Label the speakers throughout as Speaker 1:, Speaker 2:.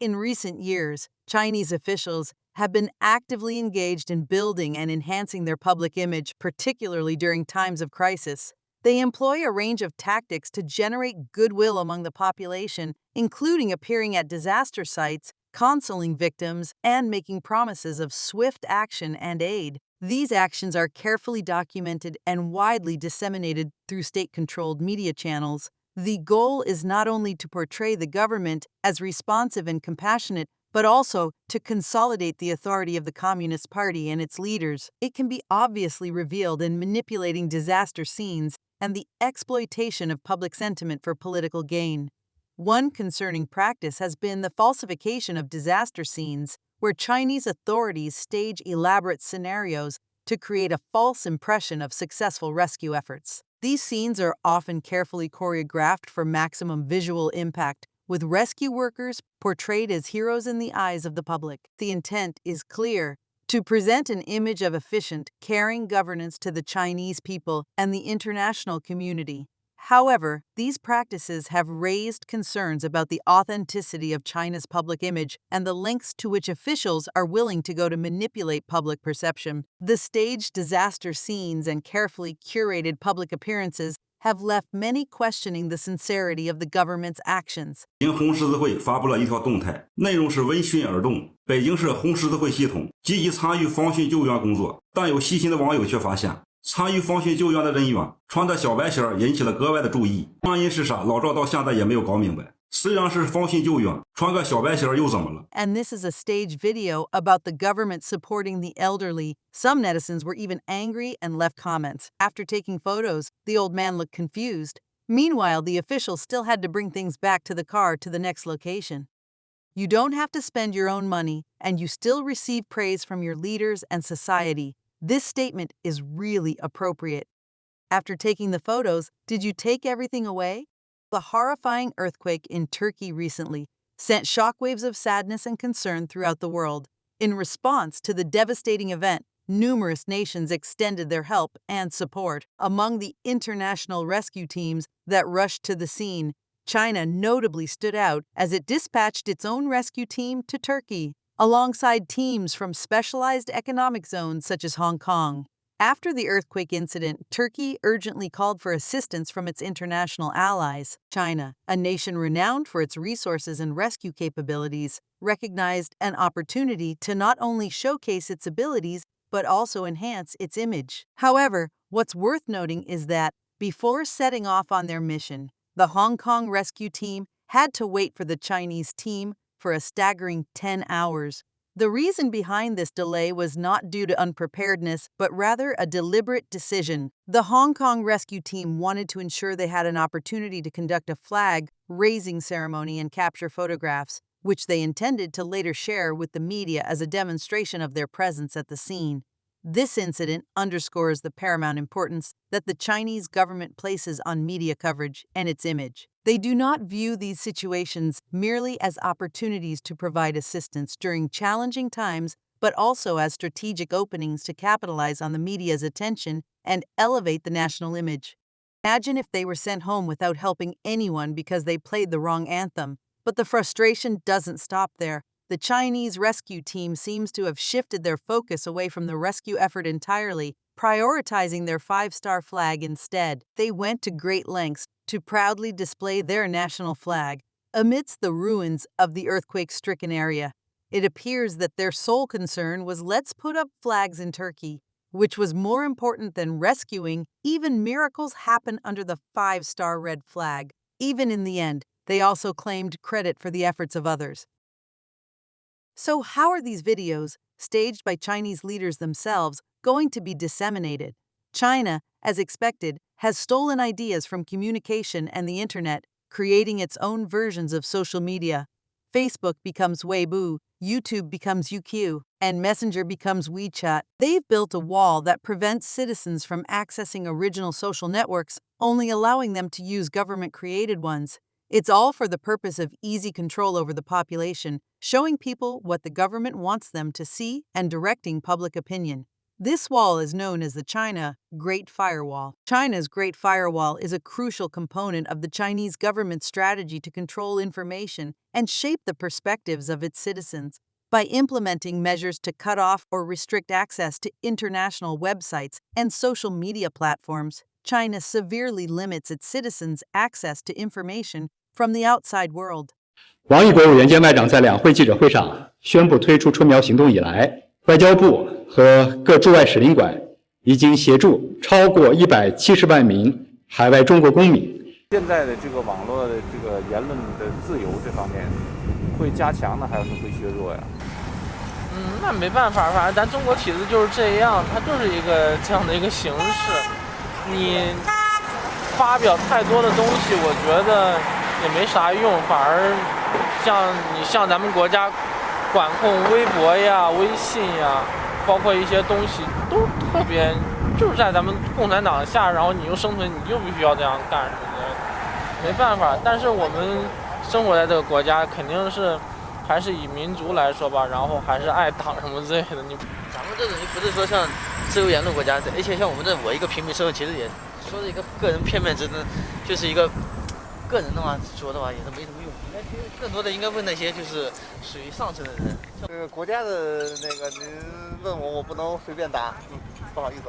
Speaker 1: In recent years, Chinese officials have been actively engaged in building and enhancing their public image, particularly during times of crisis. They employ a range of tactics to generate goodwill among the population, including appearing at disaster sites, consoling victims, and making promises of swift action and aid. These actions are carefully documented and widely disseminated through state-controlled media channels. The goal is not only to portray the government as responsive and compassionate, but also to consolidate the authority of the Communist Party and its leaders. It can be obviously revealed in manipulating disaster scenes and the exploitation of public sentiment for political gain. One concerning practice has been the falsification of disaster scenes, where Chinese authorities stage elaborate scenarios to create a false impression of successful rescue efforts. These scenes are often carefully choreographed for maximum visual impact, with rescue workers portrayed as heroes in the eyes of the public. The intent is clear: to present an image of efficient, caring governance to the Chinese people and the international community. However, these practices have raised concerns about the authenticity of China's public image and the lengths to which officials are willing to go to manipulate public perception. The staged disaster scenes and carefully curated public appearances have left many questioning the sincerity of the government's actions.
Speaker 2: 北京红十字会发布了一条动态，内容是闻讯而动。北京市红十字会系统积极参与防汛救援工作，但有细心的网友却发现，参与防汛救援的人员穿的小白鞋引起了格外的注意。原因是啥？老赵到现在也没有搞明白。虽然是防汛救援，穿个小白鞋又怎么了？
Speaker 1: And this is a staged video about the government supporting the elderly. Some netizens were even angry and left comments. After taking photos, the old man looked confused. Meanwhile, the officials still had to bring things back to the car to the next location. You don't have to spend your own money, and you still receive praise from your leaders and society. This statement is really appropriate. After taking the photos, did you take everything away? The horrifying earthquake in Turkey recently sent shockwaves of sadness and concern throughout the world. In response to the devastating event, numerous nations extended their help and support. Among the international rescue teams that rushed to the scene, China notably stood out as it dispatched its own rescue team to Turkey, alongside teams from specialized economic zones such as Hong Kong. After the earthquake incident, Turkey urgently called for assistance from its international allies. China, a nation renowned for its resources and rescue capabilities, recognized an opportunity to not only showcase its abilities, but also enhance its image. However, what's worth noting is that, before setting off on their mission, the Hong Kong rescue team had to wait for the Chinese team for a staggering 10 hours. The reason behind this delay was not due to unpreparedness, but rather a deliberate decision. The Hong Kong rescue team wanted to ensure they had an opportunity to conduct a flag-raising ceremony and capture photographs, which they intended to later share with the media as a demonstration of their presence at the scene. This incident underscores the paramount importance that the Chinese government places on media coverage and its image. They do not view these situations merely as opportunities to provide assistance during challenging times, but also as strategic openings to capitalize on the media's attention and elevate the national image. Imagine if they were sent home without helping anyone because they played the wrong anthem. But the frustration doesn't stop there. The Chinese rescue team seems to have shifted their focus away from the rescue effort entirely, prioritizing their 5-star flag instead. They went to great lengths to proudly display their national flag amidst the ruins of the earthquake-stricken area. It appears that their sole concern was, let's put up flags in Turkey, which was more important than rescuing. Even miracles happen under the 5-star red flag. Even in the end, they also claimed credit for the efforts of others. So how are these videos, staged by Chinese leaders themselves, going to be disseminated? China, as expected, has stolen ideas from communication and the internet, creating its own versions of social media. Facebook becomes Weibo, YouTube becomes UQ, and Messenger becomes WeChat. They've built a wall that prevents citizens from accessing original social networks, only allowing them to use government-created ones. It's all for the purpose of easy control over the population, showing people what the government wants them to see and directing public opinion. This wall is known as the China Great Firewall. China's Great Firewall is a crucial component of the Chinese government's strategy to control information and shape the perspectives of its citizens. By implementing measures to cut off or restrict access to international websites and social media platforms, China severely limits its citizens' access to information from the outside world.
Speaker 3: 王毅国务委员兼外长在两会记者会上宣布推出春苗行动以来，外交部和各驻外使领馆已经协助超过170万名海外中国公民。
Speaker 4: 现在的这个网络的这个言论的自由这方面，会加强呢，还是会削弱呀？
Speaker 5: 那没办法，反正咱中国体制就是这样，它就是一个这样的一个形式。你发表太多的东西，我觉得也没啥用，反而像咱们国家管控微博呀、微信呀，包括一些东西都特别，就是在咱们共产党下，然后你又生存，你就必须要这样干什么的，没办法。但是我们生活在这个国家，肯定是还是以民族来说吧，然后还是爱党什么之类的。
Speaker 6: 咱们这种不是说像自由言论国家，而且像我们这我一个平民社会，其实也说是一个个人片面之争，就是一个个人的话说的话也是没什么用。应该更多的应该问那些就是属于上层的人。
Speaker 7: 这个国家的那个您问我，我不能随便答，不好意思。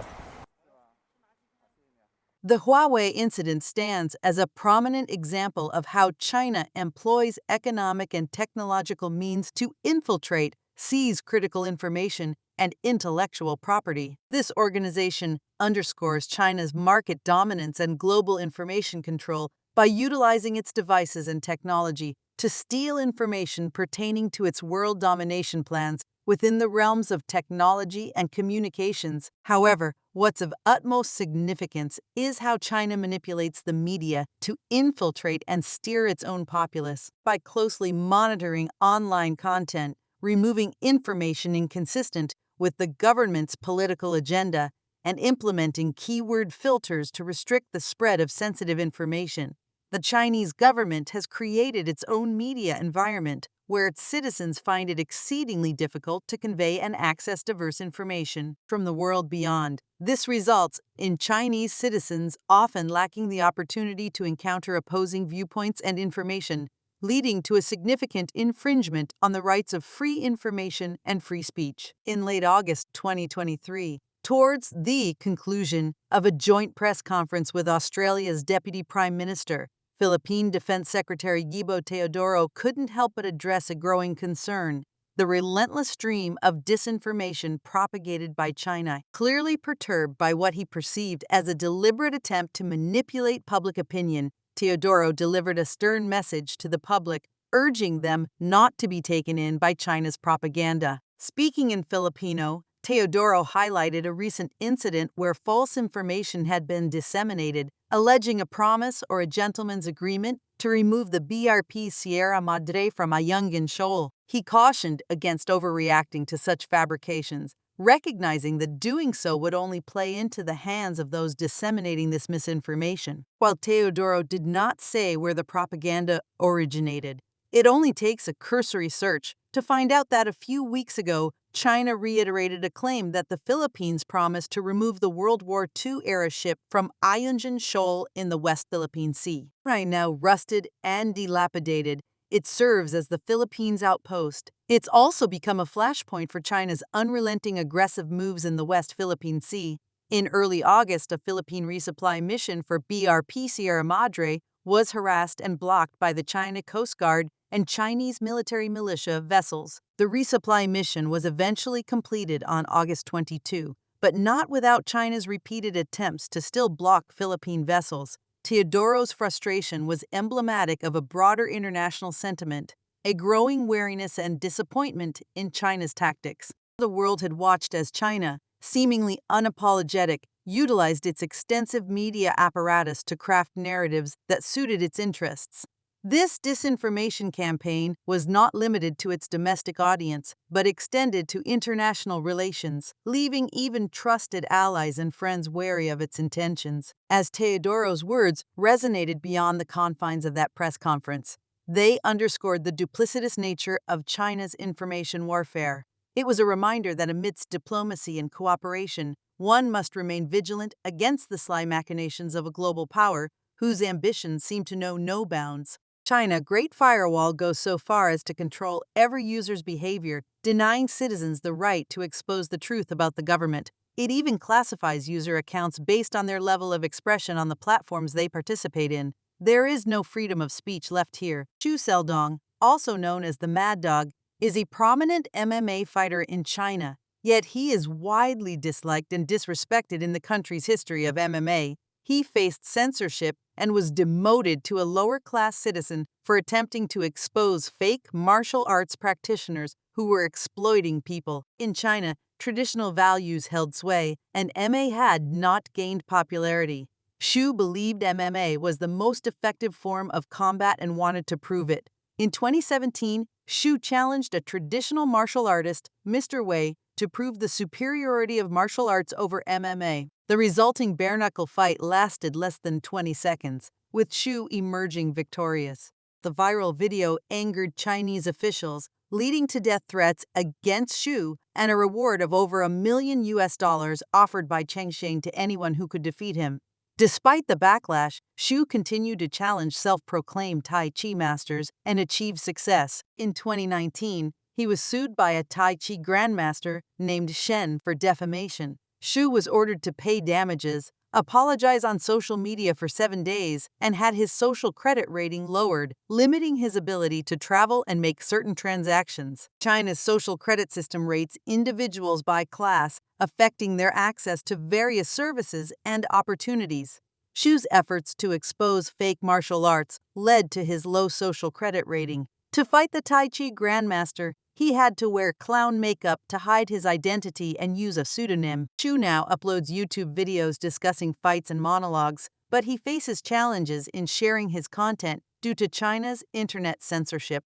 Speaker 1: The Huawei incident stands as a prominent example of how China employs economic and technological means to infiltrate, seize critical information, and intellectual property. This organization underscores China's market dominance and global information control by utilizing its devices and technology to steal information pertaining to its world domination plans within the realms of technology and communications. However, what's of utmost significance is how China manipulates the media to infiltrate and steer its own populace. By closely monitoring online content, removing information inconsistent with the government's political agenda, and implementing keyword filters to restrict the spread of sensitive information, the Chinese government has created its own media environment where its citizens find it exceedingly difficult to convey and access diverse information from the world beyond. This results in Chinese citizens often lacking the opportunity to encounter opposing viewpoints and information, leading to a significant infringement on the rights of free information and free speech. In late August 2023, towards the conclusion of a joint press conference with Australia's Deputy Prime Minister, Philippine Defense Secretary Gibo Teodoro couldn't help but address a growing concern: the relentless stream of disinformation propagated by China. Clearly perturbed by what he perceived as a deliberate attempt to manipulate public opinion, Teodoro delivered a stern message to the public, urging them not to be taken in by China's propaganda. Speaking in Filipino, Teodoro highlighted a recent incident where false information had been disseminated, alleging a promise or a gentleman's agreement to remove the BRP Sierra Madre from Ayungin Shoal. He cautioned against overreacting to such fabrications, recognizing that doing so would only play into the hands of those disseminating this misinformation. While Teodoro did not say where the propaganda originated, it only takes a cursory search to find out that a few weeks ago, China reiterated a claim that the Philippines promised to remove the World War II-era ship from Ayungin Shoal in the West Philippine Sea. Right now rusted and dilapidated, it serves as the Philippines' outpost. It's also become a flashpoint for China's unrelenting aggressive moves in the West Philippine Sea. In early August, a Philippine resupply mission for BRP Sierra Madre was harassed and blocked by the China Coast Guard and Chinese military militia vessels. The resupply mission was eventually completed on August 22, but not without China's repeated attempts to still block Philippine vessels. Teodoro's frustration was emblematic of a broader international sentiment, a growing wariness and disappointment in China's tactics. The world had watched as China, seemingly unapologetic, utilized its extensive media apparatus to craft narratives that suited its interests. This disinformation campaign was not limited to its domestic audience, but extended to international relations, leaving even trusted allies and friends wary of its intentions. As Teodoro's words resonated beyond the confines of that press conference, they underscored the duplicitous nature of China's information warfare. It was a reminder that amidst diplomacy and cooperation, one must remain vigilant against the sly machinations of a global power whose ambitions seem to know no bounds. China's Great Firewall goes so far as to control every user's behavior, denying citizens the right to expose the truth about the government. It even classifies user accounts based on their level of expression on the platforms they participate in. There is no freedom of speech left here. Xu Xiaodong, also known as the Mad Dog, is a prominent MMA fighter in China, yet he is widely disliked and disrespected in the country's history of MMA. He faced censorship and was demoted to a lower-class citizen for attempting to expose fake martial arts practitioners who were exploiting people. In China, traditional values held sway, and MMA had not gained popularity. Xu believed MMA was the most effective form of combat and wanted to prove it. In 2017, Xu challenged a traditional martial artist, Mr. Wei, to prove the superiority of martial arts over MMA. The resulting bare-knuckle fight lasted less than 20 seconds, with Xu emerging victorious. The viral video angered Chinese officials, leading to death threats against Xu and a reward of over $1 million offered by Xi'an to anyone who could defeat him. Despite the backlash, Xu continued to challenge self-proclaimed Tai Chi masters and achieve success. In 2019, he was sued by a Tai Chi grandmaster named Shen for defamation. Xu was ordered to pay damages, apologize on social media for 7 days, and had his social credit rating lowered, limiting his ability to travel and make certain transactions. China's social credit system rates individuals by class, affecting their access to various services and opportunities. Xu's efforts to expose fake martial arts led to his low social credit rating. To fight the Tai Chi grandmaster, he had to wear clown makeup to hide his identity and use a pseudonym. Xu now uploads YouTube videos discussing fights and monologues, but he faces challenges in sharing his content due to China's internet censorship.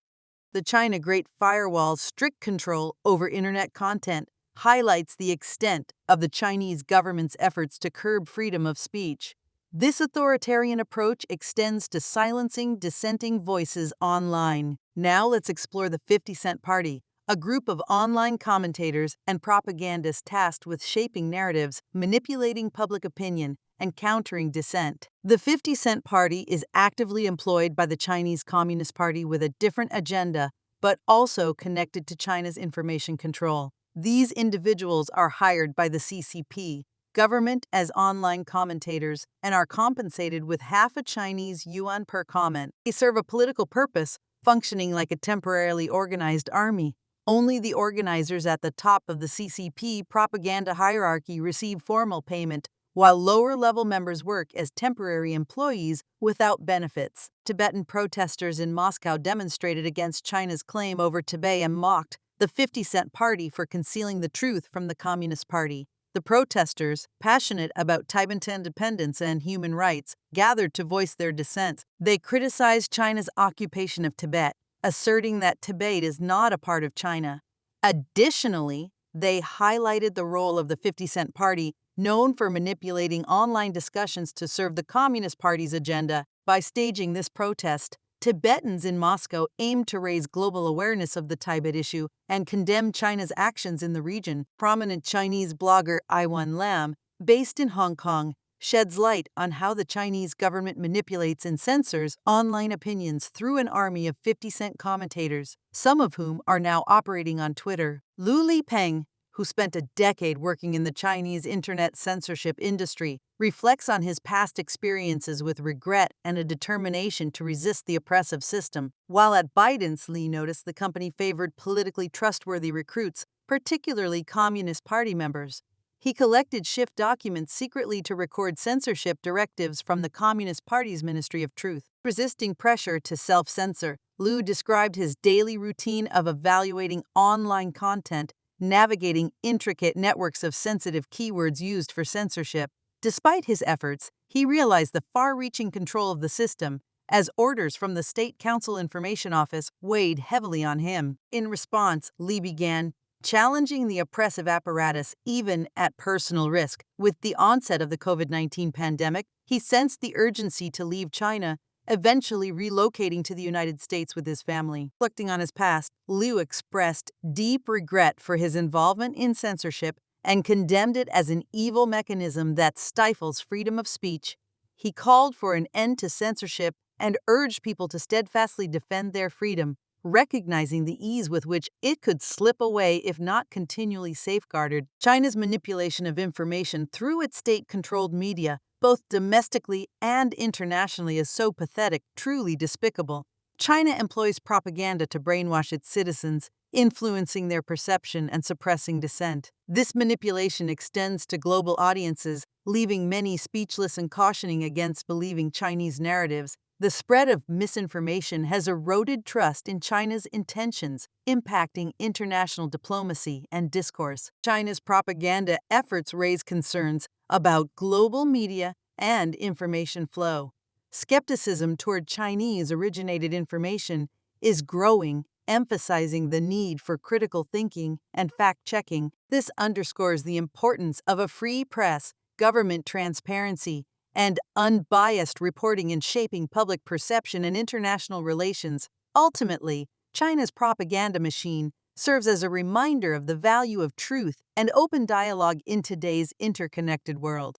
Speaker 1: The China Great Firewall's strict control over internet content highlights the extent of the Chinese government's efforts to curb freedom of speech. This authoritarian approach extends to silencing dissenting voices online. Now let's explore the 50 Cent Party, a group of online commentators and propagandists tasked with shaping narratives, manipulating public opinion, and countering dissent. The 50 Cent Party is actively employed by the Chinese Communist Party with a different agenda, but also connected to China's information control. These individuals are hired by the CCP government as online commentators and are compensated with half a Chinese yuan per comment. They serve a political purpose, functioning like a temporarily organized army. Only the organizers at the top of the CCP propaganda hierarchy receive formal payment, while lower-level members work as temporary employees without benefits. Tibetan protesters in Moscow demonstrated against China's claim over Tibet and mocked the 50 Cent Party for concealing the truth from the Communist Party. The protesters, passionate about Tibetan independence and human rights, gathered to voice their dissent. They criticized China's occupation of Tibet, asserting that Tibet is not a part of China. Additionally, they highlighted the role of the 50 Cent Party, known for manipulating online discussions to serve the Communist Party's agenda. By staging this protest, Tibetans in Moscow aimed to raise global awareness of the Tibet issue and condemn China's actions in the region. Prominent Chinese blogger Iwan Lam, based in Hong Kong, sheds light on how the Chinese government manipulates and censors online opinions through an army of 50 Cent commentators, some of whom are now operating on Twitter. Lu Lipeng, who spent a decade working in the Chinese internet censorship industry, reflects on his past experiences with regret and a determination to resist the oppressive system. While at ByteDance, Lee noticed the company favored politically trustworthy recruits, particularly Communist Party members. He collected shift documents secretly to record censorship directives from the Communist Party's Ministry of Truth. Resisting pressure to self-censor, Liu described his daily routine of evaluating online content, navigating intricate networks of sensitive keywords used for censorship. Despite his efforts, he realized the far-reaching control of the system, as orders from the State Council Information Office weighed heavily on him. In response, Li began challenging the oppressive apparatus even at personal risk. With the onset of the COVID-19 pandemic, he sensed the urgency to leave China eventually relocating to the United States with his family. Reflecting on his past, Liu expressed deep regret for his involvement in censorship and condemned it as an evil mechanism that stifles freedom of speech. He called for an end to censorship and urged people to steadfastly defend their freedom, recognizing the ease with which it could slip away if not continually safeguarded. China's manipulation of information through its state-controlled media, both domestically and internationally, is so pathetic, truly despicable. China employs propaganda to brainwash its citizens, influencing their perception and suppressing dissent. This manipulation extends to global audiences, leaving many speechless and cautioning against believing Chinese narratives. The spread of misinformation has eroded trust in China's intentions, impacting international diplomacy and discourse. China's propaganda efforts raise concerns about global media and information flow. Skepticism toward Chinese-originated information is growing, emphasizing the need for critical thinking and fact-checking. This underscores the importance of a free press, government transparency, and unbiased reporting in shaping public perception and international relations. Ultimately, China's propaganda machine serves as a reminder of the value of truth and open dialogue in today's interconnected world.